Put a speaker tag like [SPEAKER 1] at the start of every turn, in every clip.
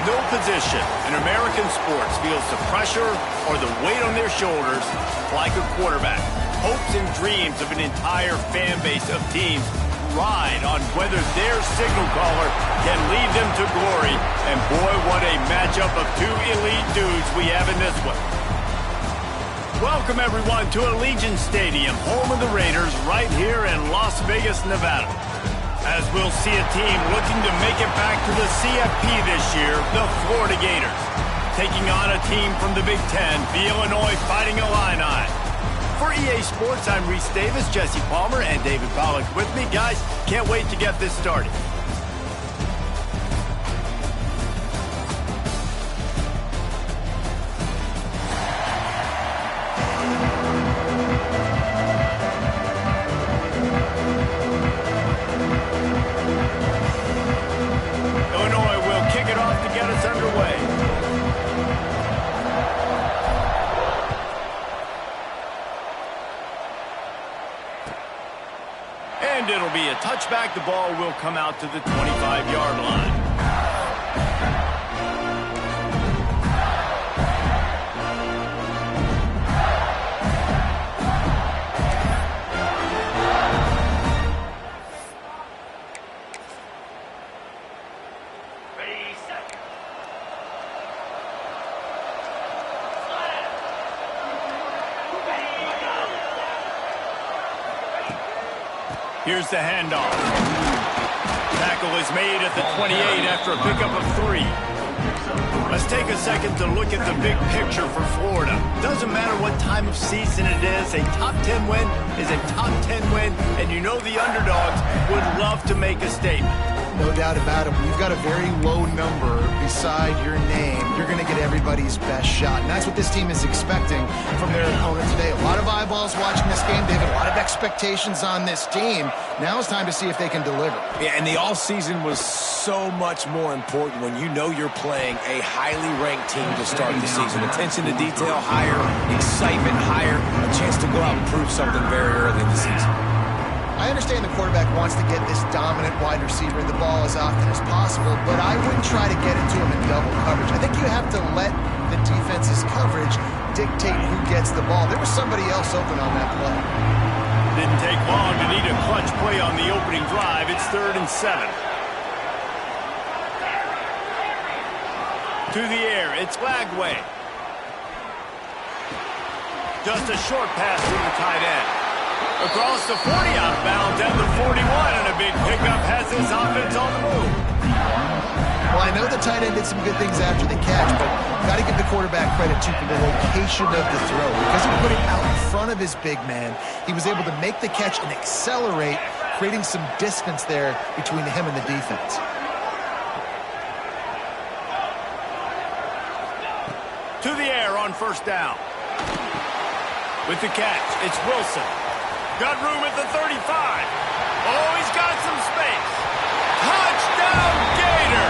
[SPEAKER 1] No position in American sports feels the pressure or the weight on their shoulders like a quarterback. Hopes and dreams of an entire fan base of teams ride on whether their signal caller can lead them to glory. And boy, what a matchup of two elite dudes we have in this one. Welcome, everyone, to Allegiant Stadium, home of the Raiders, right here in Las Vegas, Nevada. As we'll see a team looking to make it back to the CFP this year, the Florida Gators. Taking on a team from the Big Ten, the Illinois Fighting Illini. For EA Sports, I'm Reese Davis, Jesse Palmer, and David Pollack with me. Guys, can't wait to get this started. And it'll be a touchback. The ball will come out to the 25-yard line. Here's the handoff. Tackle is made at the 28 after a pickup of 3. Let's take a second to look at the big picture for Florida. Doesn't matter what time of season it is, a top 10 win is a top 10 win, and you know the underdogs would love to make a statement.
[SPEAKER 2] No doubt about it. We've got a very low number beside your name, you're going to get everybody's best shot. And that's what this team is expecting from their opponent today. A lot of eyeballs watching this game, David. A lot of expectations on this team. Now it's time to see if they can deliver.
[SPEAKER 3] Yeah, and the offseason was so much more important when you know you're playing a highly ranked team to start the season. Attention to detail higher, excitement higher, a chance to go out and prove something very early in the season.
[SPEAKER 2] I understand the quarterback wants to get this dominant wide receiver the ball as often as possible, but I wouldn't try to get into him in double coverage. I think you have to let the defense's coverage dictate who gets the ball. There was somebody else open on that play.
[SPEAKER 1] Didn't take long to need a clutch play on the opening drive. It's 3rd and 7. To the air, it's Lagway. Just a short pass to the tight end. Across the 40 outbound down the 41, and a big pickup has his offense on the move.
[SPEAKER 2] Well, I know the tight end did some good things after the catch, but got to give the quarterback credit, too, for the location of the throw. Because he put it out in front of his big man, he was able to make the catch and accelerate, creating some distance there between him and the defense.
[SPEAKER 1] To the air on 1st down. With the catch, it's Wilson. Got room at the 35. Oh, he's got some space. Touchdown, Gator.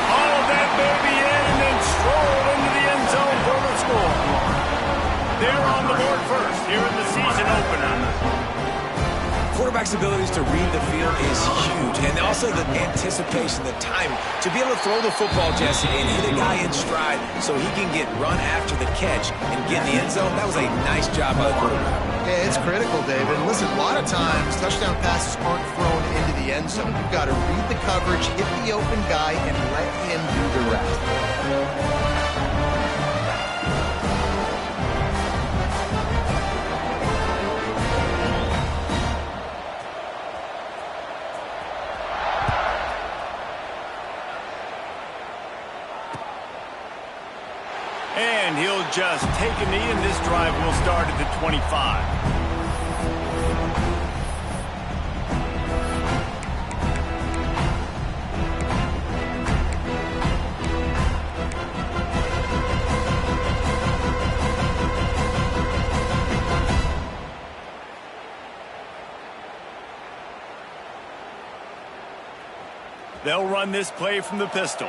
[SPEAKER 1] Hauled that baby in and then strolled into the end zone for the score. They're on the board first here in the season opener.
[SPEAKER 3] Quarterback's abilities to read the field is huge, and also the anticipation, the time to be able to throw the football, Jesse, and hit a guy in stride so he can get run after the catch and get in the end zone. That was a nice job by the quarterback.
[SPEAKER 2] Yeah, it's critical, David. And listen, a lot of times touchdown passes aren't thrown into the end zone. You've got to read the coverage, hit the open guy, and let him do the rest.
[SPEAKER 1] And he'll just take a knee, and this drive will start at the 25. They'll run this play from the pistol.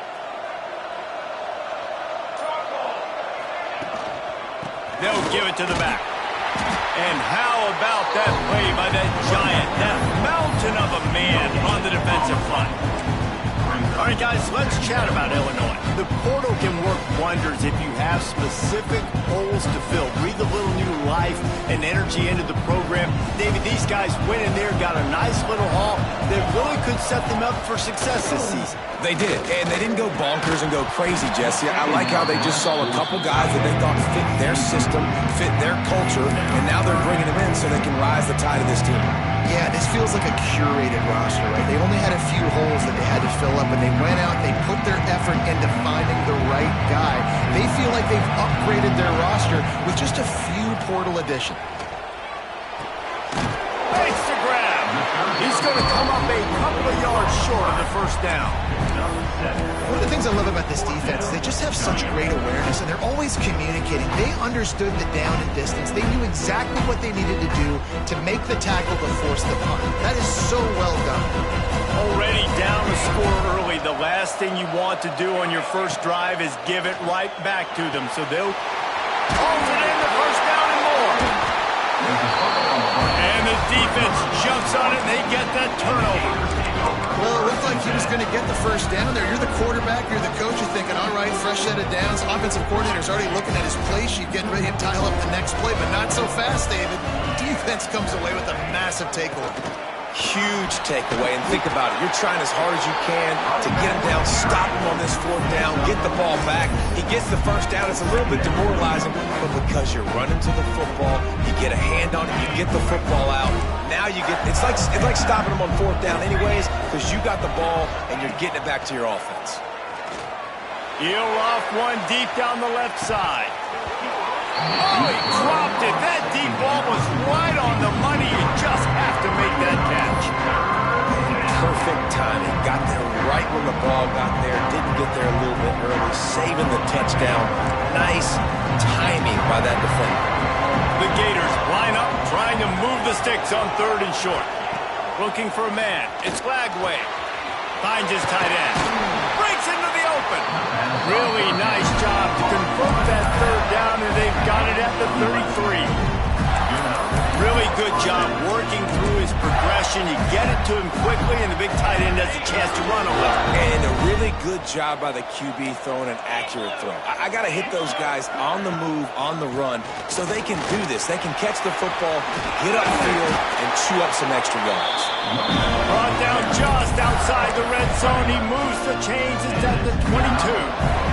[SPEAKER 1] They'll give it to the back. And how about that play by that giant, that mountain of a man on the defensive front? All right, guys, let's chat about Illinois. The portal can work wonders if you have specific holes to fill. Breathe a little new life and energy into the program. David, these guys went in there, got a nice little haul that really could set them up for success this season.
[SPEAKER 3] They did, and they didn't go bonkers and go crazy, Jesse. I like how they just saw a couple guys that they thought fit their system, fit their culture, and now they're bringing them in so they can rise the tide of this team.
[SPEAKER 2] Yeah, this feels like a curated roster, right? They only had a few holes that they had to fill up, and they went out, they put their effort into finding the right guy. They feel like they've upgraded their roster with just a few portal additions.
[SPEAKER 1] Makes the grab. He's going to come up a couple of yards short of the 1st down.
[SPEAKER 2] One of the things I love about this defense is they just have such great awareness, and they're always communicating. They understood the down and distance. They knew exactly what they needed to do to make the tackle to force the punt. That is so well done.
[SPEAKER 1] Already down a score early. The last thing you want to do on your first drive is give it right back to them. So they'll hold it in the 1st down and more. And the defense jumps on it, and they get that turnover.
[SPEAKER 2] Well, it looked like he was going to get the 1st down there. You're the quarterback, you're the coach, you're thinking, all right, fresh set of downs. Offensive coordinator's already looking at his play sheet, getting ready to dial up the next play, but not so fast, David. Defense comes away with a massive takeaway.
[SPEAKER 3] Huge takeaway, and think about it. You're trying as hard as you can to get him down, stop him on this 4th down, get the ball back. He gets the 1st down. It's a little bit demoralizing, but because you're running to the football, you get a hand on it, you get the football out. Now you get, it's like stopping him on 4th down anyways, because you got the ball and you're getting it back to your offense.
[SPEAKER 1] He'll off one deep down the left side. Oh, he dropped it. That deep ball was right on the money. You just have to make that catch.
[SPEAKER 3] Perfect timing. Got there right when the ball got there. Didn't get there a little bit early, saving the touchdown. Nice timing by that defender.
[SPEAKER 1] The Gators line up, trying to move the sticks on 3rd and short. Looking for a man. It's Flagway. Finds his tight end. Breaks into the open. Really nice job to convert that 3rd down, and they've got it at the 33. Really good job working through his progression. You get it to him quickly, and the big tight end has a chance to run a little.
[SPEAKER 3] And a really good job by the QB throwing an accurate throw. I got to hit those guys on the move, on the run, so they can do this. They can catch the football, get upfield, and chew up some extra yards.
[SPEAKER 1] Brought down just outside the red zone. He moves the chains. It's at the 22.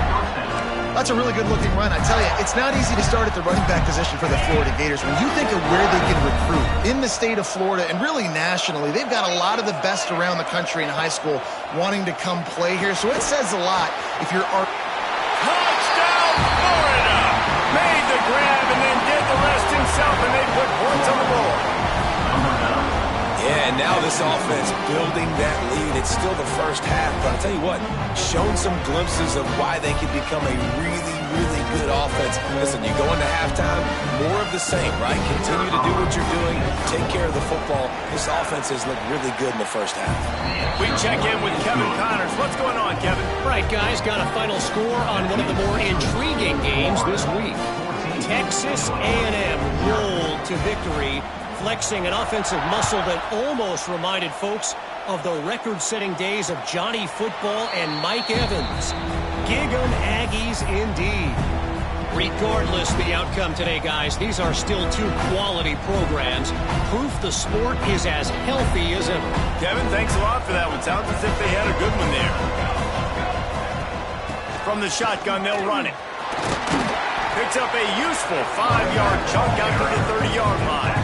[SPEAKER 2] That's a really good-looking run. I tell you, it's not easy to start at the running back position for the Florida Gators. When you think of where they can recruit in the state of Florida and really nationally, they've got a lot of the best around the country in high school wanting to come play here. So it says a lot if you're...
[SPEAKER 1] Touchdown, Florida! Made the grab and then did the rest himself, and they put points on the board.
[SPEAKER 3] Yeah, and now this offense building that lead. It's still the first half, but I'll tell you what, shown some glimpses of why they could become a really, really good offense. Listen, you go into halftime, more of the same, right? Continue to do what you're doing, take care of the football. This offense has looked really good in the first half.
[SPEAKER 1] We check in with Kevin Connors. What's going on, Kevin?
[SPEAKER 4] Right, guys, got a final score on one of the more intriguing games this week. Texas A&M rolled to victory, flexing an offensive muscle that almost reminded folks of the record-setting days of Johnny Football and Mike Evans. Gig 'em Aggies indeed. Regardless the outcome today, guys, these are still two quality programs. Proof the sport is as healthy as ever.
[SPEAKER 1] Kevin, thanks a lot for that one. Sounds as if they had a good one there. From the shotgun, they'll run it. Picks up a useful 5-yard chunk out to the 30-yard line.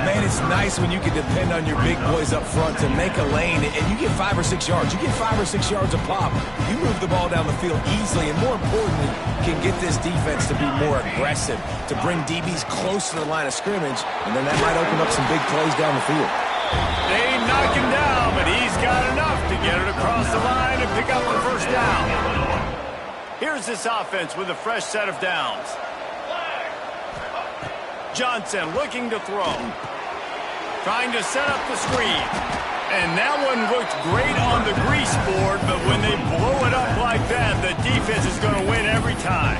[SPEAKER 3] Man, it's nice when you can depend on your big boys up front to make a lane, and you get 5 or 6 yards. You get 5 or 6 yards a pop. You move the ball down the field easily, and more importantly, can get this defense to be more aggressive, to bring DBs close to the line of scrimmage, and then that might open up some big plays down the field.
[SPEAKER 1] They knock him down, but he's got enough to get it across the line and pick up the first down. Here's this offense with a fresh set of downs. Johnson looking to throw. Trying to set up the screen. And that one looked great on the grease board, but when they blow it up like that, the defense is going to win every time.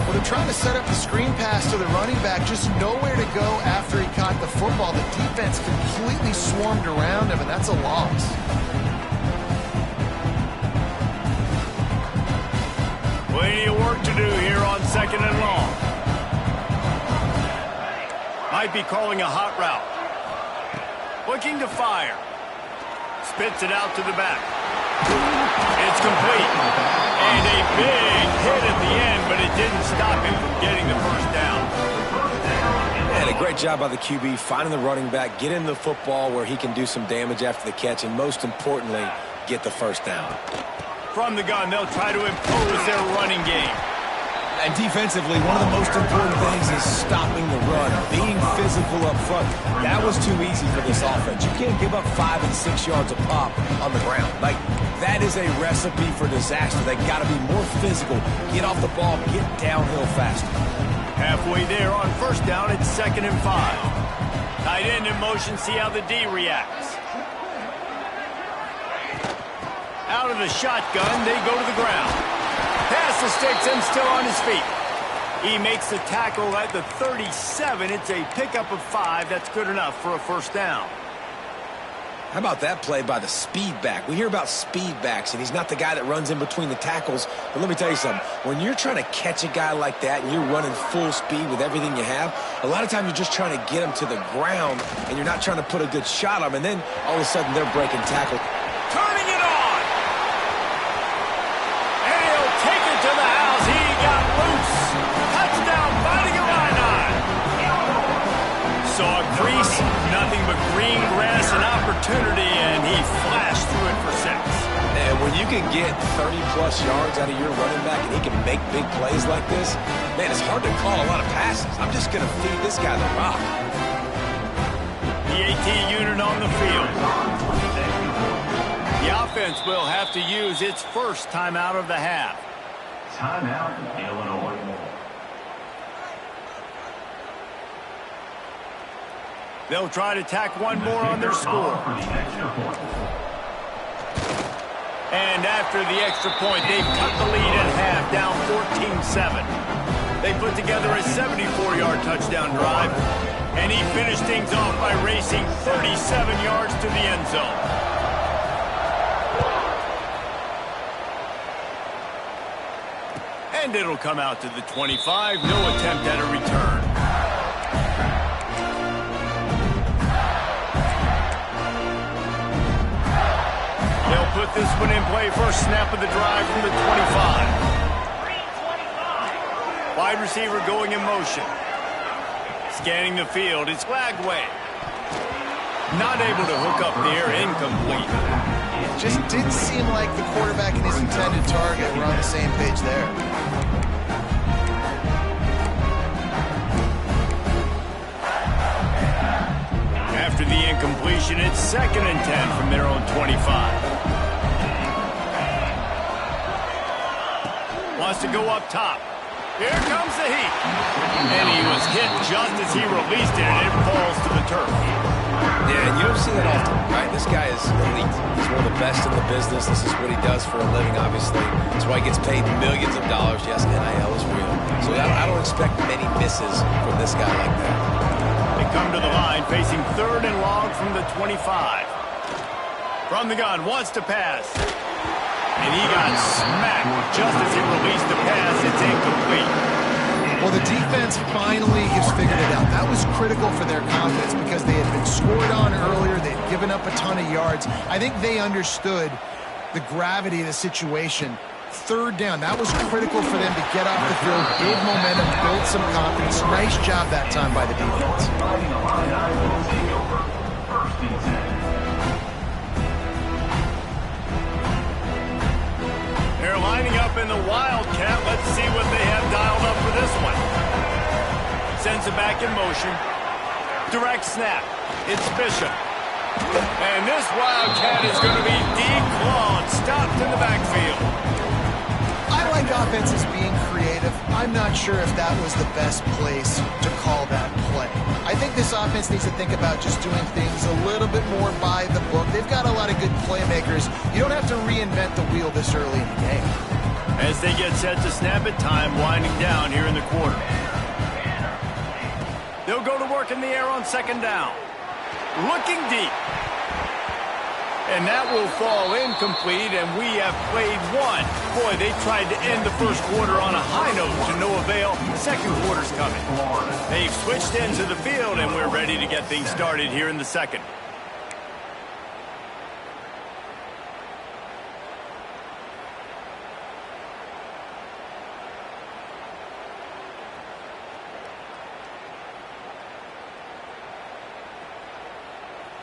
[SPEAKER 2] Well, they're trying to set up the screen pass to the running back, just nowhere to go after he caught the football. The defense completely swarmed around him, and that's a loss.
[SPEAKER 1] Plenty of work to do here on 2nd and long. Might be calling a hot route. Looking to fire. Spits it out to the back. It's complete. And a big hit at the end, but it didn't stop him from getting the first down.
[SPEAKER 3] And a great job by the QB, finding the running back, get him the football where he can do some damage after the catch, and most importantly, get the first down.
[SPEAKER 1] From the gun, they'll try to impose their running game.
[SPEAKER 3] And defensively, one of the most important things is stopping the run, being physical up front. That was too easy for this offense. You can't give up 5 and 6 yards a pop on the ground. Like, that is a recipe for disaster. They got to be more physical, get off the ball, get downhill faster.
[SPEAKER 1] Halfway there on first down, it's 2nd and 5. Tight end in motion, see how the D reacts. Out of the shotgun, they go to the ground. Pass the sticks and still on his feet. He makes the tackle at the 37. It's a pickup of 5. That's good enough for a first down.
[SPEAKER 3] How about that play by the speed back? We hear about speed backs, and he's not the guy that runs in between the tackles. But let me tell you something. When you're trying to catch a guy like that and you're running full speed with everything you have, a lot of times you're just trying to get him to the ground, and you're not trying to put a good shot on him, and then all of a sudden they're breaking tackle.
[SPEAKER 1] Turning it on! To the house, he got loose. Touchdown, fighting a Illini. Saw a crease, nothing but green grass and opportunity, and he flashed through it for 6.
[SPEAKER 3] And when you can get 30-plus yards out of your running back and he can make big plays like this, man, it's hard to call a lot of passes. I'm just going to feed this guy the rock.
[SPEAKER 1] The AT unit on the field. The defense will have to use its first timeout of the half.
[SPEAKER 5] Timeout, Illinois.
[SPEAKER 1] They'll try to tack one more on their score. And after the extra point, they've cut the lead at half, down 14-7. They put together a 74-yard touchdown drive, and he finished things off by racing 37 yards to the end zone. And it'll come out to the 25. No attempt at a return. They'll put this one in play first snap of the drive from the 25. Wide receiver going in motion. Scanning the field. It's flagged away. Not able to hook up there. Incomplete.
[SPEAKER 2] It just didn't seem like the quarterback and his intended target were on the same page there.
[SPEAKER 1] After the incompletion, it's 2nd and 10 from their own 25. Wants to go up top. Here comes the heat. And he was hit just as he released it, and it falls to the turf.
[SPEAKER 3] Yeah, and you don't see that often, right? This guy is elite. He's one of the best in the business. This is what he does for a living, obviously. That's why he gets paid millions of dollars. Yes, NIL is real. So I don't expect many misses from this guy like that.
[SPEAKER 1] They come to the line, facing 3rd and long from the 25. From the gun, wants to pass. And he got smacked just as he released the pass. It's incomplete.
[SPEAKER 2] Well, the defense finally has figured it out. That was critical for their confidence because they had been scored on earlier. They had given up a ton of yards. I think they understood the gravity of the situation. 3rd down, that was critical for them to get off the field, build momentum, build some confidence. Nice job that time by the defense.
[SPEAKER 1] They're lining up in the Wildcat. Let's see what they have dialed up for this one. Sends it back in motion. Direct snap. It's Bishop. And this Wildcat is going to be declawed. Stopped in the backfield.
[SPEAKER 2] I like offenses being creative. I'm not sure if that was the best place to call that play. I think this offense needs to think about just doing things a little bit more by the book. They've got a lot of good playmakers. You don't have to reinvent the wheel this early in the game.
[SPEAKER 1] As they get set to snap it, time winding down here in the quarter. They'll go to work in the air on 2nd down. Looking deep. And that will fall incomplete, and we have played one. Boy, they tried to end the first quarter on a high note to no avail. Second quarter's coming. They've switched into the field, and we're ready to get things started here in the second.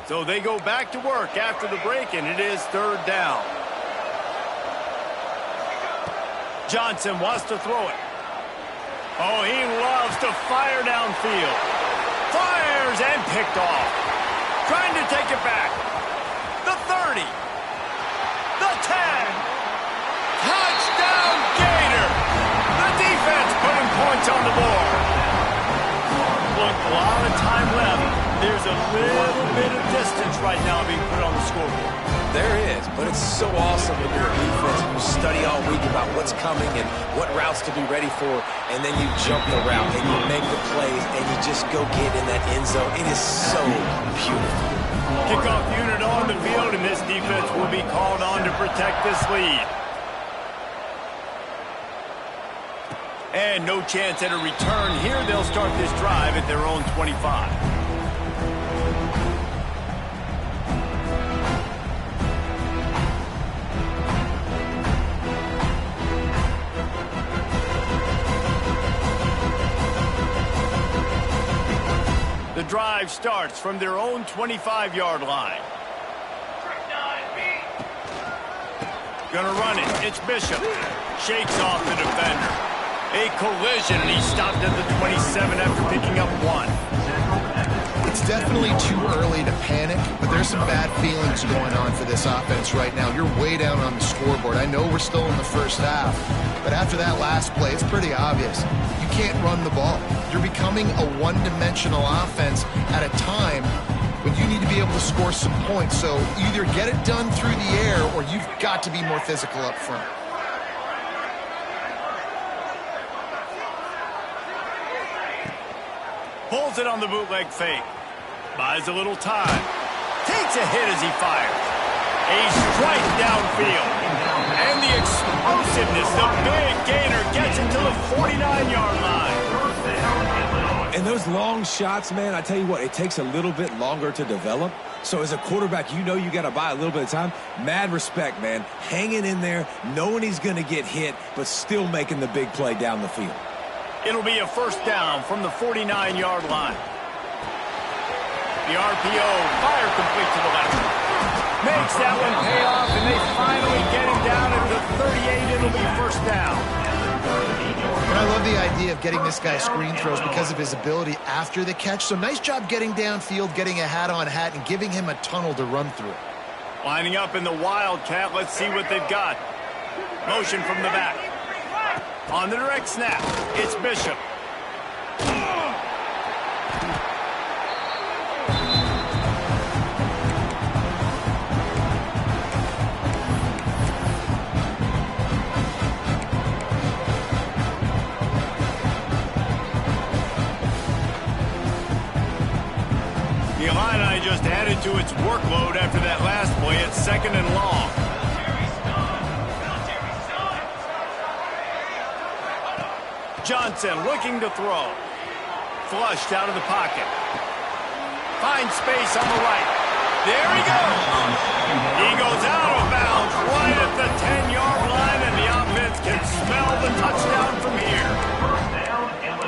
[SPEAKER 1] So they go back to work after the break, and it is 3rd down. Johnson wants to throw it. Oh, he loves to fire downfield. Fires and picked off. Trying to take it back. The 30. The 10. Touchdown, Gator. The defense putting points on the board. Look, a lot of time left. There's a little bit of distance right now being put on the scoreboard.
[SPEAKER 3] There is, but it's so awesome when you're a defense. You study all week about what's coming and what routes to be ready for, and then you jump the route and you make the plays and you just go get in that end zone. It is so beautiful.
[SPEAKER 1] Kickoff unit on the field, and this defense will be called on to protect this lead. And no chance at a return here. They'll start this drive at their own 25. The drive starts from their own 25-yard line. Gonna run it. It's Bishop. Shakes off the defender. A collision, and he stopped at the 27 after picking up 1.
[SPEAKER 2] It's definitely too early to panic, but there's some bad feelings going on for this offense right now. You're way down on the scoreboard. I know we're still in the first half, but after that last play, it's pretty obvious. You can't run the ball. You're becoming a one-dimensional offense at a time when you need to be able to score some points. So either get it done through the air or you've got to be more physical up front.
[SPEAKER 1] Pulls it on the bootleg fake. Buys a little time. Takes a hit as he fires. A strike downfield. And the explosiveness, the big gainer gets him to the 49-yard line.
[SPEAKER 3] And those long shots, man, I tell you what, it takes a little bit longer to develop. So as a quarterback, you know you got to buy a little bit of time. Mad respect, man. Hanging in there, knowing he's going to get hit, but still making the big play down the field.
[SPEAKER 1] It'll be a first down from the 49-yard line. The RPO, fire complete to the left. Makes that one pay off, and they finally get him down at the 38. It'll be first down.
[SPEAKER 2] And I love the idea of getting this guy screen throws because of his ability after the catch. So nice job getting downfield, getting a hat-on-hat, and giving him a tunnel to run through.
[SPEAKER 1] Lining up in the Wildcat. Let's see what they've got. Motion from the back. On the direct snap, it's Bishop. The Illini just added to its workload after that last play. It's second and long. Johnson looking to throw. Flushed out of the pocket. Finds space on the right. There he goes. He goes out of bounds right at the 10-yard line, and the offense can smell the touchdown from here.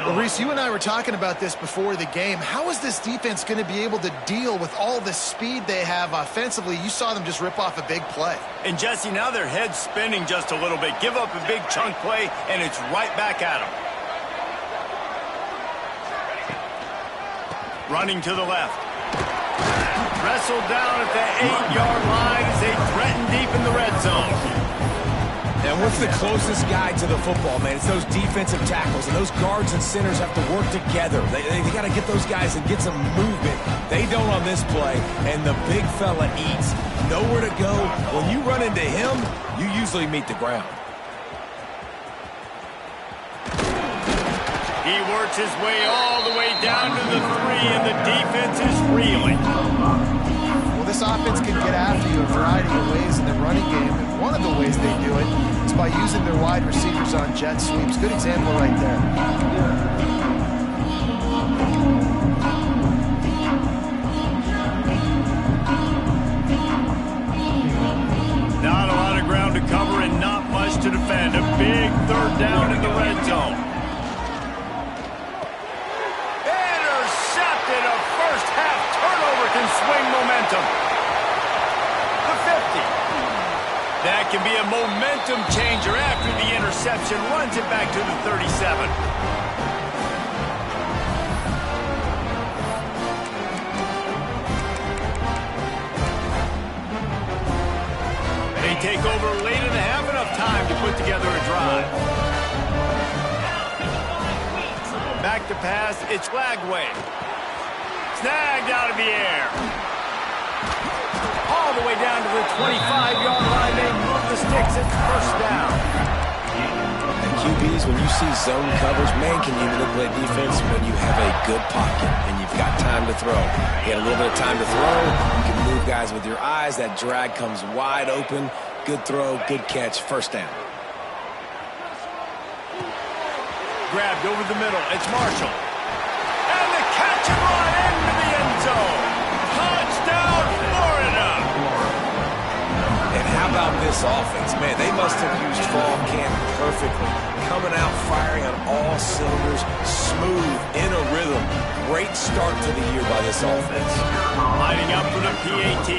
[SPEAKER 2] Well, Reese, you and I were talking about this before the game. How is this defense going to be able to deal with all the speed they have offensively? You saw them just rip off a big play.
[SPEAKER 1] And, Jesse, now their head's spinning just a little bit. Give up a big chunk play, and it's right back at them. Running to the left. Wrestled down at the 8-yard line as they threaten deep in the red zone.
[SPEAKER 3] And what's the closest guy to the football, man? It's those defensive tackles, and those guards and centers have to work together. They got to get those guys and get some movement. They don't on this play, and the big fella eats. Nowhere to go. When you run into him, you usually meet the ground.
[SPEAKER 1] He works his way all the way down to the 3, and the defense is reeling.
[SPEAKER 2] Well, this offense can get after you a variety of ways in the running game, and one of the ways they do it is by using their wide receivers on jet sweeps. Good example right there.
[SPEAKER 1] Not a lot of ground to cover and not much to defend. A big third down in the red zone. Intercepted. A first half turnover can swing momentum. The 50. That can be a momentum changer after the interception. Runs it back to the 37. They take over late in the half, enough time to put together a drive. Back to pass, it's Lagway. Snagged out of the air. All the way down to the 25-yard line. They move the sticks. It's first down.
[SPEAKER 3] And QBs, when you see zone coverage, man, can you manipulate defense when you have a good pocket and you've got time to throw. You got a little bit of time to throw. You can move guys with your eyes. That drag comes wide open. Good throw, good catch, first down.
[SPEAKER 1] Grabbed over the middle. It's Marshall. And the catch and run into the end zone. Touchdown, Florida.
[SPEAKER 3] And how about this offense? Man, they must have used fall camp perfectly. Coming out, firing on all cylinders, smooth, in a rhythm. Great start to the year by this offense.
[SPEAKER 1] Lining up for the PAT.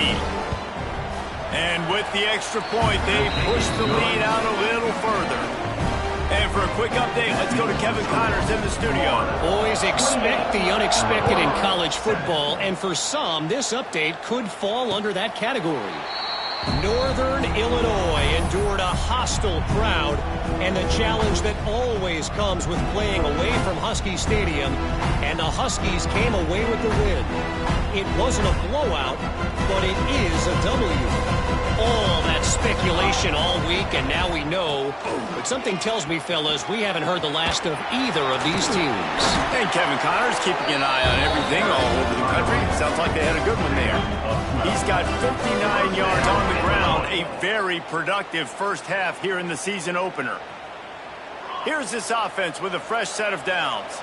[SPEAKER 1] And with the extra point, they push the lead out a little further. And for a quick update. Let's go to Kevin Connors in the studio.
[SPEAKER 4] Boys, expect the unexpected in college football, and for some, this update could fall under that category. Northern Illinois endured a hostile crowd and the challenge that always comes with playing away from Husky Stadium, and the Huskies came away with the win. It wasn't a blowout, but it is a W. All that speculation all week, and now we know. But something tells me, fellas, we haven't heard the last of either of these teams.
[SPEAKER 1] And Kevin Connors keeping an eye on everything all over the country. Sounds like they had a good one there. He's got 59 yards on the ground. A very productive first half here in the season opener. Here's this offense with a fresh set of downs.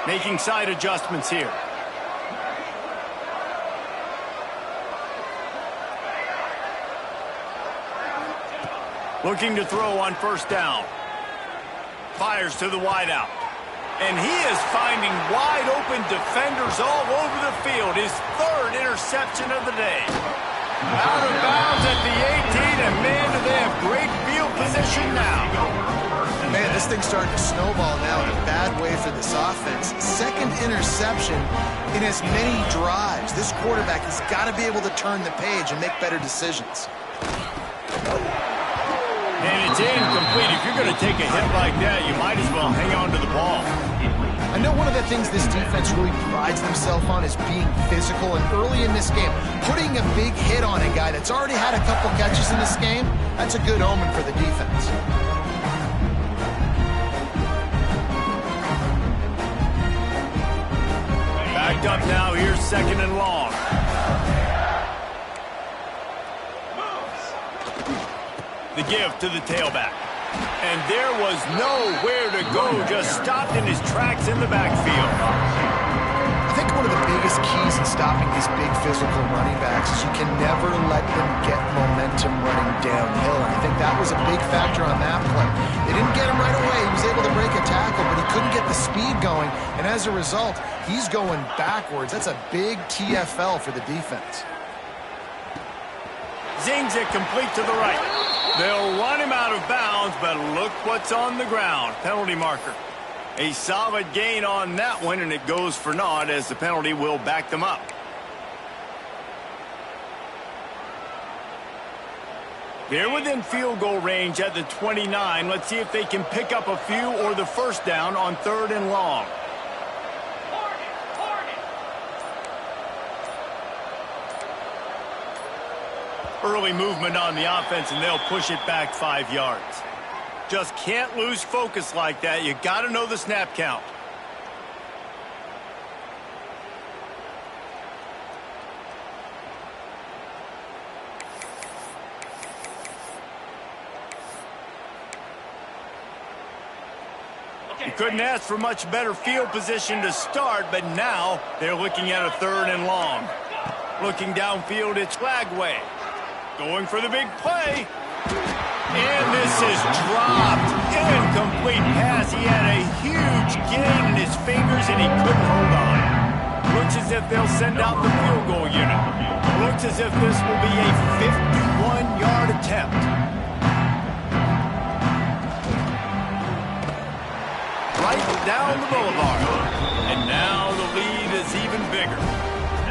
[SPEAKER 1] Making side adjustments here. Looking to throw on first down. Fires to the wideout. And he is finding wide open defenders all over the field. His third interception of the day. Out of bounds at the 18, and man, do they have great field position now.
[SPEAKER 2] Man, this thing's starting to snowball now in a bad way for this offense. Second interception in as many drives. This quarterback has got to be able to turn the page and make better decisions.
[SPEAKER 1] And it's incomplete. If you're going to take a hit like that, you might as well hang on to the ball.
[SPEAKER 2] I know one of the things this defense really prides themselves on is being physical, and early in this game, putting a big hit on a guy that's already had a couple catches in this game, that's a good omen for the defense.
[SPEAKER 1] Backed up now, here's second and long. The give to the tailback. And there was nowhere to go, just stopped in his tracks in the backfield.
[SPEAKER 2] I think one of the biggest keys in stopping these big physical running backs is you can never let them get momentum running downhill. And I think that was a big factor on that play. They didn't get him right away. He was able to break a tackle, but he couldn't get the speed going. And as a result, he's going backwards. That's a big TFL for the defense.
[SPEAKER 1] Zings it complete to the right. They'll run him out of bounds, but look what's on the ground. Penalty marker. A solid gain on that one, and it goes for naught as the penalty will back them up. They're within field goal range at the 29. Let's see if they can pick up a few or the first down on third and long. Early movement on the offense, and they'll push it back 5 yards. Just can't lose focus like that. You got to know the snap count. You couldn't ask for much better field position to start, but now they're looking at a third and long. Looking downfield, it's Flagway. Going for the big play. And this is dropped. Incomplete pass. He had a huge gain in his fingers, and he couldn't hold on. Looks as if they'll send out the field goal unit. Looks as if this will be a 51-yard attempt. Right down the boulevard. And now the lead is even bigger.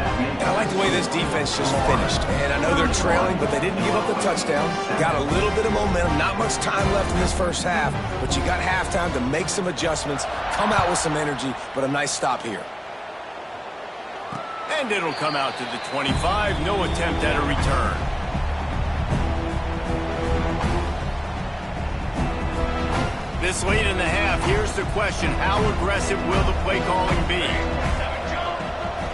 [SPEAKER 3] And I like the way this defense just finished. And I know they're trailing, but they didn't give up the touchdown. Got a little bit of momentum. Not much time left in this first half, but you got halftime to make some adjustments, come out with some energy, but a nice stop here.
[SPEAKER 1] And it'll come out to the 25. No attempt at a return. This late in the half, here's the question. How aggressive will the play calling be?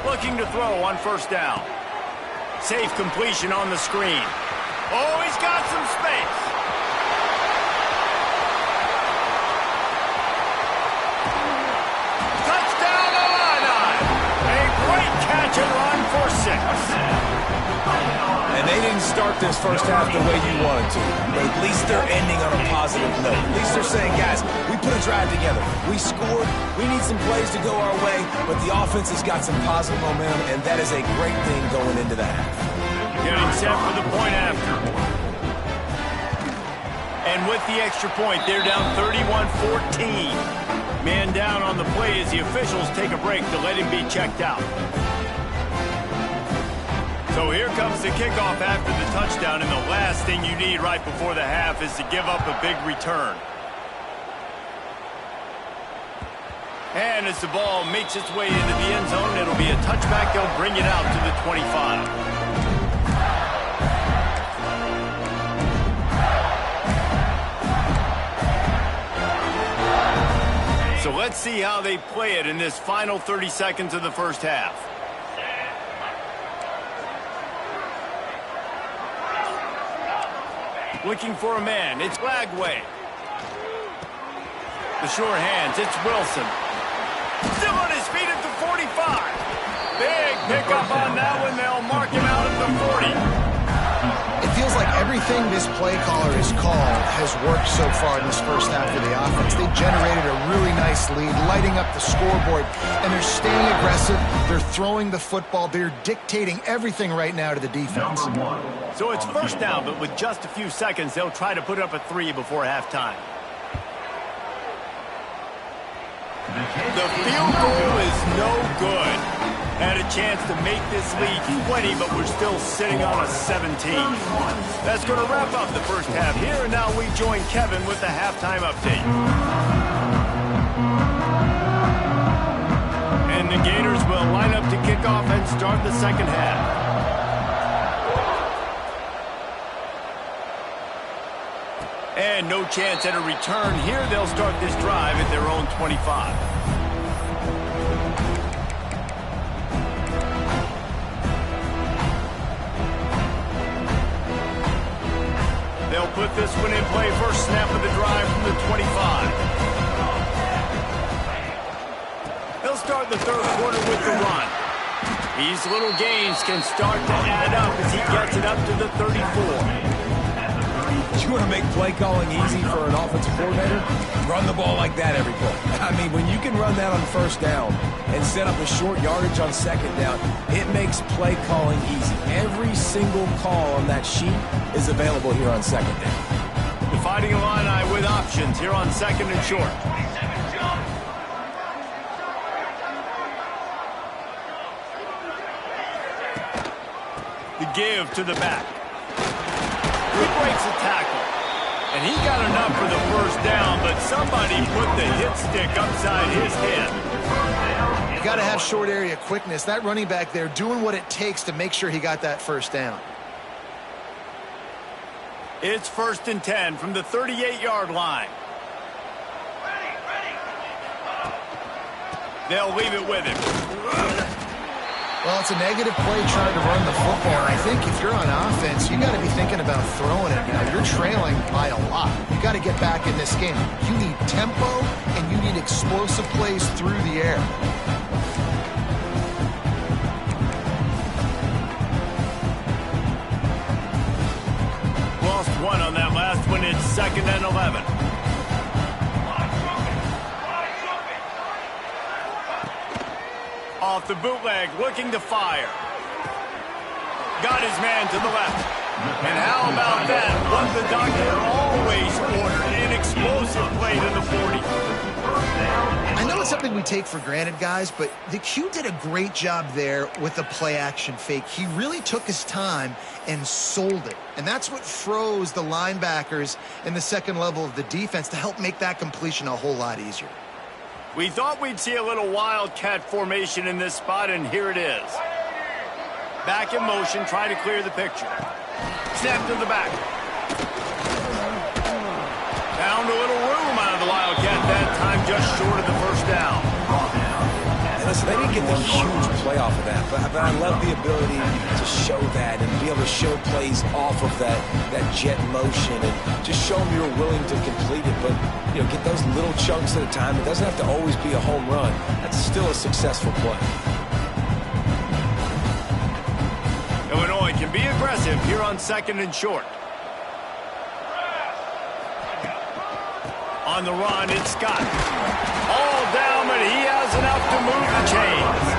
[SPEAKER 1] Looking to throw on first down. Safe completion on the screen. Oh, he's got some space. Touchdown, Illini. A great catch and run for 6.
[SPEAKER 3] And they didn't start this first half the way you wanted to, but at least they're ending on a positive note. At least they're saying, guys, we put a drive together. We scored. We need some plays to go our way, but the offense has got some positive momentum, and that is a great thing going into the half.
[SPEAKER 1] Getting set for the point after. And with the extra point, they're down 31-14. Man down on the play as the officials take a break to let him be checked out. So here comes the kickoff after the touchdown, and the last thing you need right before the half is to give up a big return. And as the ball makes its way into the end zone, it'll be a touchback. They'll bring it out to the 25. So let's see how they play it in this final 30 seconds of the first half. Looking for a man. It's Lagway. The sure hands. It's Wilson. Still on his feet at the 45. Big pickup on that one. They'll mark him out at the 40.
[SPEAKER 2] It feels like everything this play caller has called has worked so far in this first half of the offense. They generated a really nice lead, lighting up the scoreboard, and they're staying aggressive. They're throwing the football. They're dictating everything right now to the defense.
[SPEAKER 1] So it's first down, but with just a few seconds, they'll try to put up a 3 before halftime. The field goal is no good. Had a chance to make this lead 20, but we're still sitting on a 17. That's going to wrap up the first half here, and now we join Kevin with the halftime update. And the Gators will line up to kick off and start the second half. And no chance at a return here. They'll start this drive at their own 25. They'll put this one in play. First snap of the drive from the 25. They'll start the third quarter with the run. These little gains can start to add up as he gets it up to the 34.
[SPEAKER 3] You want to make play calling easy for an offensive coordinator? Run the ball like that every play. I mean, when you can run that on first down and set up a short yardage on second down, it makes play calling easy. Every single call on that sheet is available here on second down.
[SPEAKER 1] Dividing Illini with options here on second and short. The give to the back. He breaks a tackle. And he got enough for the first down, but somebody put the hit stick upside his head.
[SPEAKER 2] You got to have short area quickness. That running back there doing what it takes to make sure he got that first down.
[SPEAKER 1] It's 1st and 10 from the 38-yard line. They'll leave it with him.
[SPEAKER 2] Well, it's a negative play trying to run the football. I think if you're on offense, you got to be thinking about throwing it. Now, you're trailing by a lot. You got to get back in this game. You need tempo, and you need explosive plays through the air.
[SPEAKER 1] Lost one on that last one. It's 2nd and 11. Off the bootleg, looking to fire. Got his man to the left. And how about that? What the doctor always ordered, an explosive play to the 40.
[SPEAKER 2] I know it's something we take for granted, guys, but the Q did a great job there with the play-action fake. He really took his time and sold it. And that's what froze the linebackers in the second level of the defense to help make that completion a whole lot easier.
[SPEAKER 1] We thought we'd see a little wildcat formation in this spot, and here it is. Back in motion, try to clear the picture. Snap to the back. Found a little room out of the wildcat that time, just short of the first down.
[SPEAKER 3] And listen, they didn't get the huge play off of that, but I love the ability to show that and be able to show plays off of that jet motion and just show them you're willing to complete it, but you know, get those little chunks at a time. It doesn't have to always be a home run. That's still a successful play.
[SPEAKER 1] Illinois can be aggressive here on 2nd and short. On the run, it's Scott. All down, but he has enough to move the chains.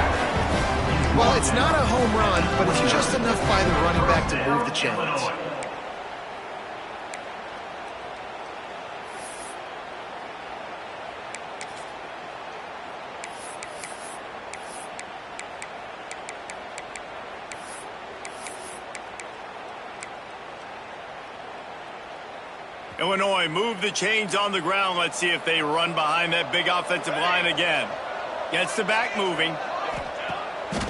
[SPEAKER 2] Well, it's not a home run, but it's just enough by the running back to move the chains.
[SPEAKER 1] Illinois move the chains on the ground. Let's see if they run behind that big offensive line again. Gets the back moving.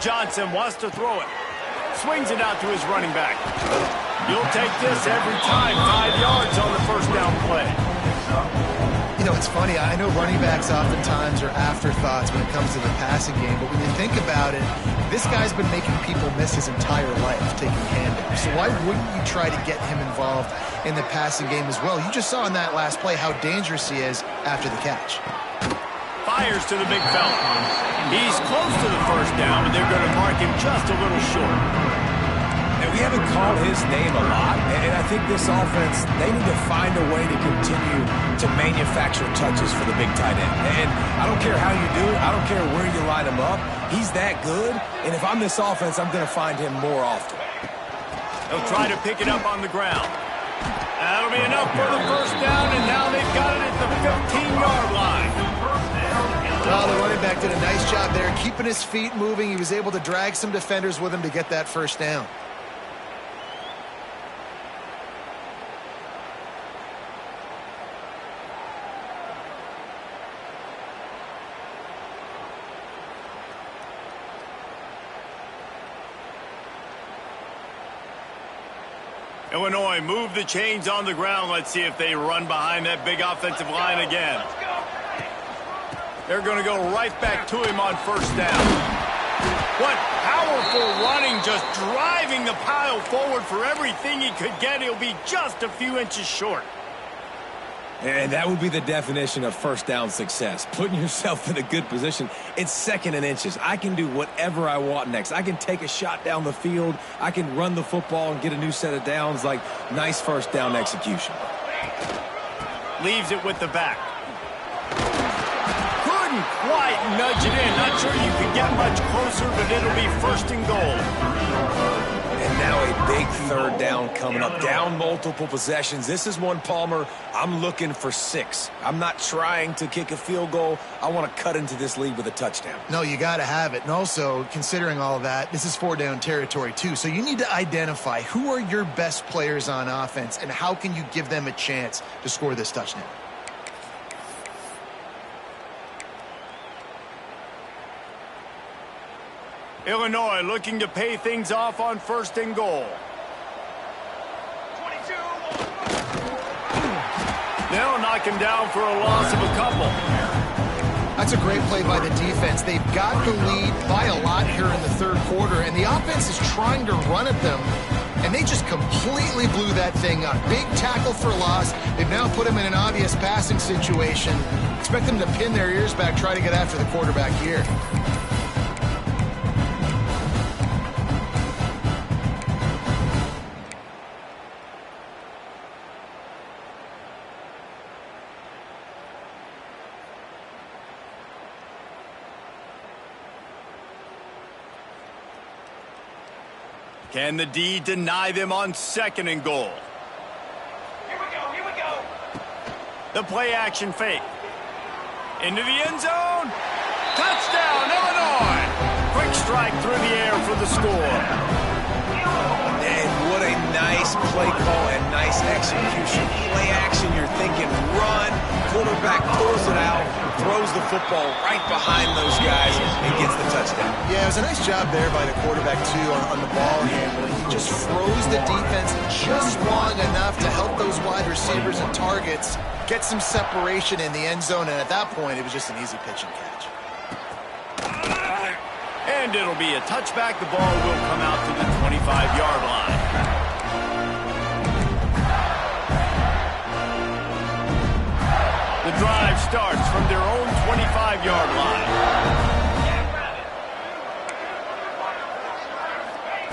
[SPEAKER 1] Johnson wants to throw it. Swings it out to his running back. You'll take this every time. 5 yards on the first down play.
[SPEAKER 2] You know, it's funny. I know running backs oftentimes are afterthoughts when it comes to the passing game, but when you think about it, this guy's been making people miss his entire life taking handoffs. So why wouldn't you try to get him involved in the passing game as well? You just saw in that last play how dangerous he is after the catch.
[SPEAKER 1] Fires to the big fella. He's close to the first down, but they're going to mark him just a little short.
[SPEAKER 3] And we haven't called his name a lot, and I think this offense, they need to find a way to continue to manufacture touches for the big tight end. And I don't care how you do it. I don't care where you line him up. He's that good, and if I'm this offense, I'm going to find him more often.
[SPEAKER 1] They'll try to pick it up on the ground. That'll be enough for the first down, and now they've got it at the 15-yard line.
[SPEAKER 2] Well, the running back did a nice job there, keeping his feet moving. He was able to drag some defenders with him to get that first down.
[SPEAKER 1] Illinois move the chains on the ground. Let's see if they run behind that big offensive line again. They're going to go right back to him on first down. What powerful running, just driving the pile forward for everything he could get. He'll be just a few inches short.
[SPEAKER 3] And that would be the definition of first down success. Putting yourself in a good position. It's second and inches. I can do whatever I want next. I can take a shot down the field. I can run the football and get a new set of downs. Like, nice first down execution.
[SPEAKER 1] Leaves it with the back. Couldn't quite nudge it in. Not sure you could get much closer, but it'll be first and goal.
[SPEAKER 3] And now a big third down coming up. Down multiple possessions. This is one, Palmer, I'm looking for 6. I'm not trying to kick a field goal. I want to cut into this lead with a touchdown.
[SPEAKER 2] No, you got to have it. And also, considering all of that, this is 4-down territory too. So you need to identify who are your best players on offense and how can you give them a chance to score this touchdown.
[SPEAKER 1] Illinois looking to pay things off on first and goal.
[SPEAKER 5] 22.
[SPEAKER 1] They'll knock him down for a loss of a couple.
[SPEAKER 2] That's a great play by the defense. They've got the lead by a lot here in the third quarter, and the offense is trying to run at them, and they just completely blew that thing up. Big tackle for loss. They've now put them in an obvious passing situation. Expect them to pin their ears back, try to get after the quarterback here.
[SPEAKER 1] Can the D deny them on second and goal?
[SPEAKER 5] Here we go.
[SPEAKER 1] The play action fake. Into the end zone. Touchdown, Illinois. Quick strike through the air for the score.
[SPEAKER 3] And what a nice play call and nice execution. Play action, you're thinking run. Quarterback pulls it out, throws the football right behind those guys, and gets the touchdown.
[SPEAKER 2] Yeah, it was a nice job there by the quarterback, too, on the ball handling. He just froze the defense just long enough to help those wide receivers and targets get some separation in the end zone, and at that point, it was just an easy pitch and catch.
[SPEAKER 1] And it'll be a touchback. The ball will come out to the 25-yard line. The drive starts from their own 25-yard line.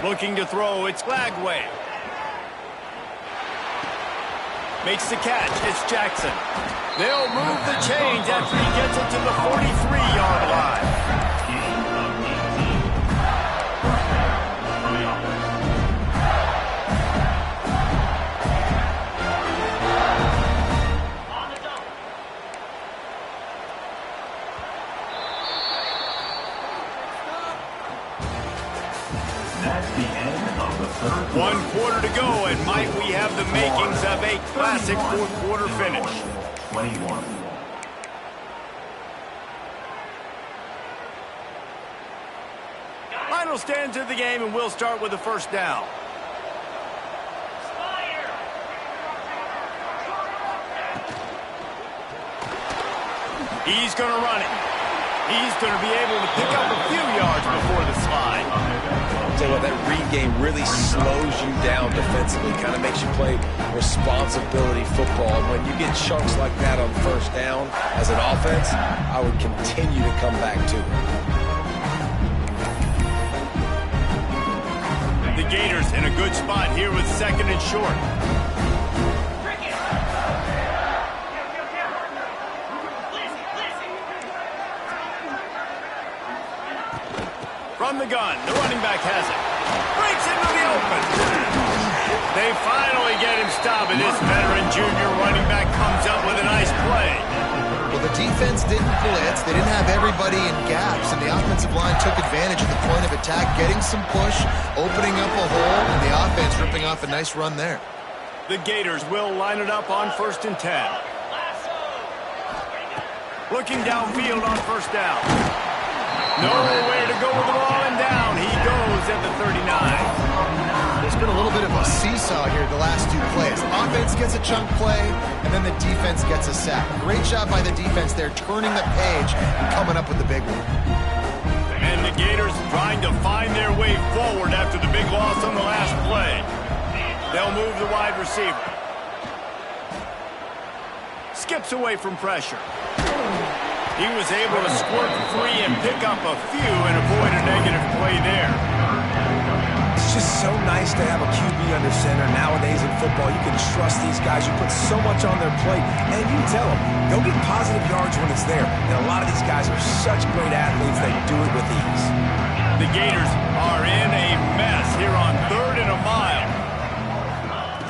[SPEAKER 1] Looking to throw, it's Glagway. Makes the catch, it's Jackson. They'll move the chains after he gets it to the 43-yard line. 1 quarter to go, and might we have the makings of a classic fourth quarter finish.
[SPEAKER 6] 21.
[SPEAKER 1] Final stands of the game, and we'll start with the first down. He's going to run it. He's going to be able to pick up a few yards before the slide.
[SPEAKER 3] I'll tell you what, that read game really slows you down defensively, kind of makes you play responsibility football. When you get chunks like that on first down as an offense, I would continue to come back to it.
[SPEAKER 1] The Gators in a good spot here with 2nd and short. From the gun, the running back has it. Breaks into the open. They finally get him stopped, and this veteran junior running back comes up with a nice play.
[SPEAKER 2] Well, the defense didn't blitz. They didn't have everybody in gaps, and the offensive line took advantage of the point of attack, getting some push, opening up a hole, and the offense ripping off a nice run there.
[SPEAKER 1] The Gators will line it up on 1st and 10. Looking downfield on first down. Nowhere to go with the ball, and down he goes at the 39.
[SPEAKER 2] There's been a little bit of a seesaw here the last 2 plays. Offense gets a chunk play, and then the defense gets a sack. Great job by the defense there, turning the page and coming up with the big one.
[SPEAKER 1] And the Gators trying to find their way forward after the big loss on the last play. They'll move the wide receiver. Skips away from pressure. He was able to squirt free and pick up a few and avoid a negative play there.
[SPEAKER 3] It's just so nice to have a QB under center. Nowadays in football, you can trust these guys. You put so much on their plate, and you tell them, they'll get positive yards when it's there. And a lot of these guys are such great athletes, they do it with ease.
[SPEAKER 1] The Gators are in a mess here on 3rd and a mile.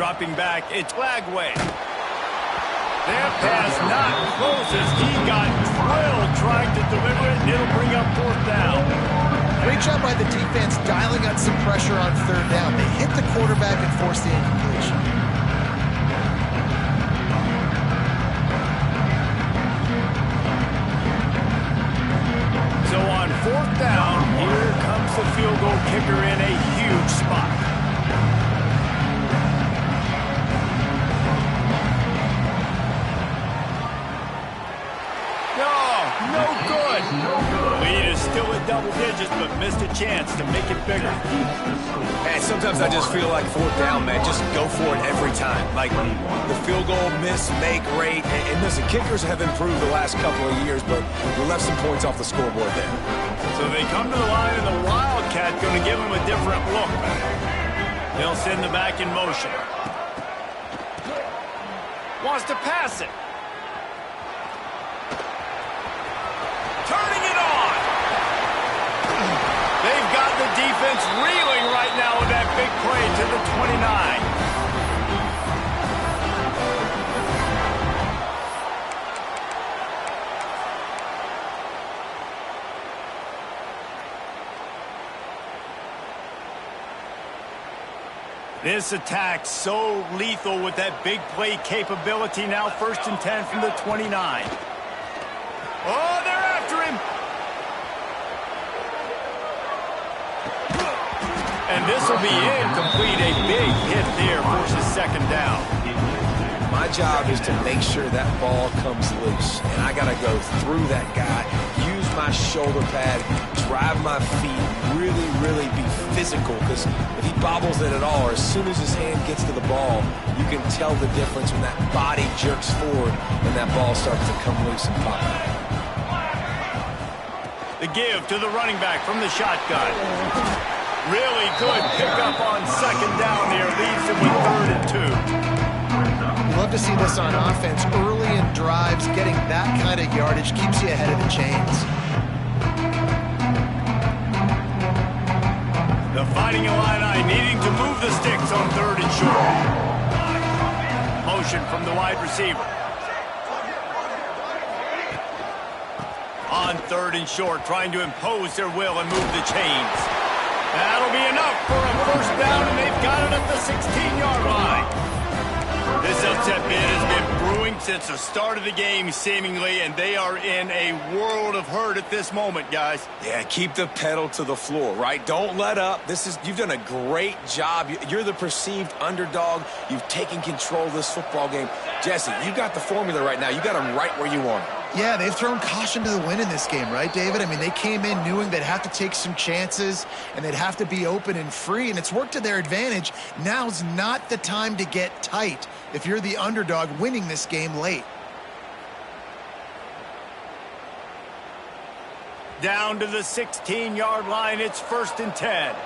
[SPEAKER 1] Dropping back, it's Lagway. That pass not close as he got drilled trying to deliver it, and it'll bring up 4th down.
[SPEAKER 2] Great job by the defense dialing up some pressure on 3rd down. They hit the quarterback and forced the incompletion.
[SPEAKER 1] So on 4th down, here comes the field goal kicker in a huge spot. No good. Lead is still at double digits, but missed a chance to make it bigger.
[SPEAKER 3] And sometimes I just feel like 4th down, man. Just go for it every time. Like the field goal miss, make rate. And listen, kickers have improved the last couple of years, but we left some points off the scoreboard there.
[SPEAKER 1] So they come to the line, and the Wildcat going to give them a different look. They'll send the back in motion. Wants to pass it. Turning it on. They've got the defense reeling right now with that big play to the 29. This attack so lethal with that big play capability. Now 1st and 10 from the 29. Oh, they're after him. And this will be incomplete. A big hit there, forces 2nd down.
[SPEAKER 3] My job is to make sure that ball comes loose. And I got to go through that guy, use my shoulder pad, drive my feet, really be physical. Because if he bobbles it at all, or as soon as his hand gets to the ball, you can tell the difference when that body jerks forward and that ball starts to come loose and pop out.
[SPEAKER 1] The give to the running back from the shotgun. Really good pickup on 2nd down there. Leaves him with 3rd and 2.
[SPEAKER 2] Love to see this on offense. Early in drives, getting that kind of yardage keeps you ahead of the chains.
[SPEAKER 1] The Fighting Illini needing to move the sticks on 3rd and short. Motion from the wide receiver. On 3rd and short, trying to impose their will and move the chains. That'll be enough for a first down, and they've got it at the 16-yard line. This upset bid has been brewing since the start of the game, seemingly, and they are in a world of hurt at this moment, guys.
[SPEAKER 3] Yeah, keep the pedal to the floor, right? Don't let up. You've done a great job. You're the perceived underdog. You've taken control of this football game. Jesse, you got the formula right now. You got them right where you want them.
[SPEAKER 2] Yeah, they've thrown caution to the wind in this game, right, David? I mean, they came in knowing they'd have to take some chances and they'd have to be open and free, and it's worked to their advantage. Now's not the time to get tight if you're the underdog winning this game late.
[SPEAKER 1] Down to the 16-yard line, it's 1st and 10.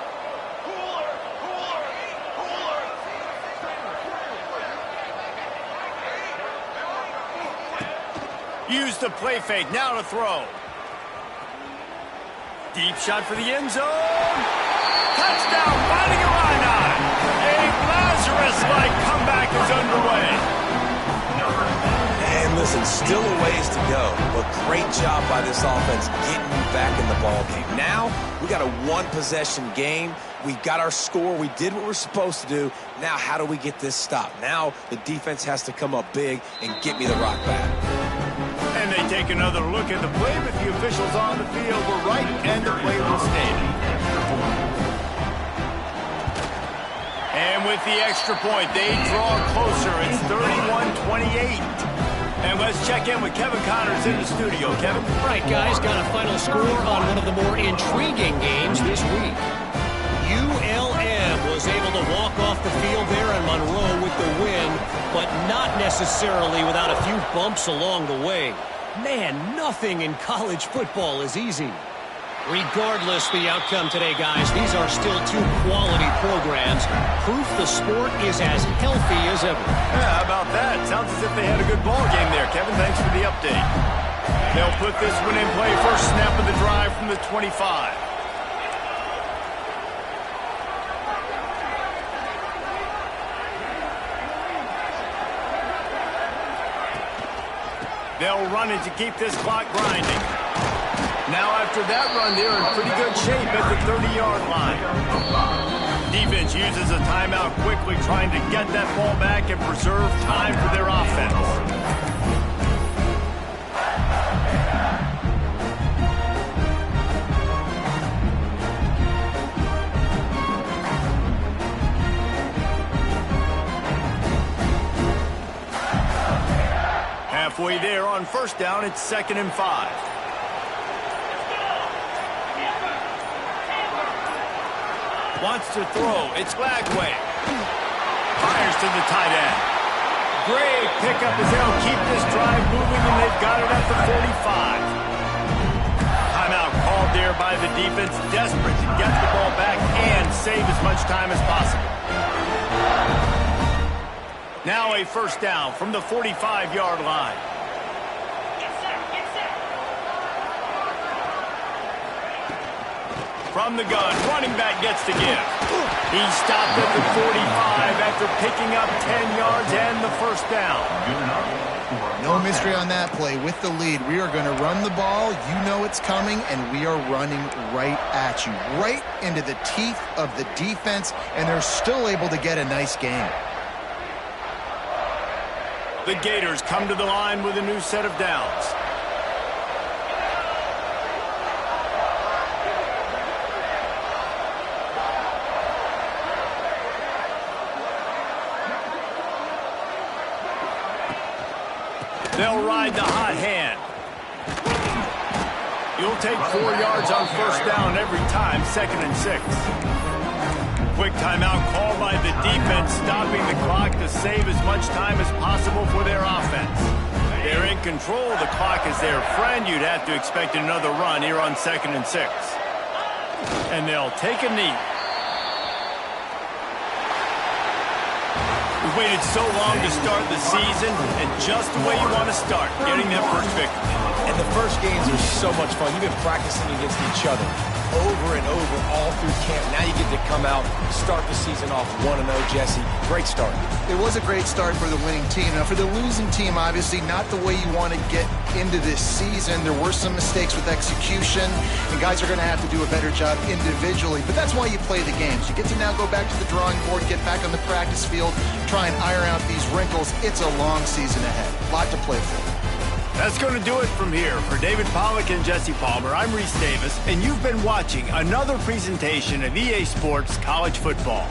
[SPEAKER 1] Use the play fake, now to throw. Deep shot for the end zone. Touchdown, finding a Rhino. A Lazarus-like comeback is underway.
[SPEAKER 3] And listen, still a ways to go, but great job by this offense getting you back in the ball game. Now, we got a one-possession game. We got our score. We did what we're supposed to do. Now, how do we get this stopped? Now, the defense has to come up big and get me the rock back.
[SPEAKER 1] And they take another look at the play, but the officials on the field were right, and the play was stated. And with the extra point, they draw closer. It's 31-28. And let's check in with Kevin Connors in the studio. Kevin?
[SPEAKER 4] All right, guys, got a final score on one of the more intriguing games this week. ULM was able to walk off the field there in Monroe with the win, but not necessarily without a few bumps along the way. Man, nothing in college football is easy. Regardless the outcome today, guys, these are still two quality programs. Proof the sport is as healthy as ever.
[SPEAKER 1] Yeah, how about that? Sounds as if they had a good ball game there, Kevin. Thanks for the update. They'll put this one in play. First snap of the drive from the 25. They'll run it to keep this clock grinding. Now after that run, they're in pretty good shape at the 30-yard line. Defense uses a timeout quickly, trying to get that ball back and preserve time for their offense. Halfway there on first down, it's 2nd and 5. Wants to throw. It's Lagway. Fires to the tight end. Great pickup as they'll keep this drive moving, and they've got it at the 45. Timeout called there by the defense, desperate to get the ball back and save as much time as possible. Now a first down from the 45-yard line. From the gun, running back gets to give. He stopped at the 45 after picking up 10 yards and the first down.
[SPEAKER 2] No mystery on that play. With the lead, we are going to run the ball. You know it's coming, and we are running right at you, right into the teeth of the defense, and they're still able to get a nice game.
[SPEAKER 1] The Gators come to the line with a new set of downs. They'll ride the hot hand. You'll take 4 yards on first down every time, 2nd and 6. Quick timeout called by the defense, stopping the clock to save as much time as possible for their offense. They're in control. The clock is their friend. You'd have to expect another run here on 2nd and 6. And they'll take a knee. We've waited so long to start the season, and just the way you want to start, getting that first victory.
[SPEAKER 3] And the first games are so much fun. You've been practicing against each other. over and over all through camp. Now you get to come out, start the season off 1-0, Jesse. Great start.
[SPEAKER 2] It was a great start for the winning team. Now, for the losing team, obviously not the way you want to get into this season. There were some mistakes with execution, and guys are going to have to do a better job individually. But that's why you play the games. You get to now go back to the drawing board, get back on the practice field, try and iron out these wrinkles. It's a long season ahead. A lot to play for.
[SPEAKER 1] That's going to do it from here. For David Pollack and Jesse Palmer, I'm Reese Davis, and you've been watching another presentation of EA Sports College Football.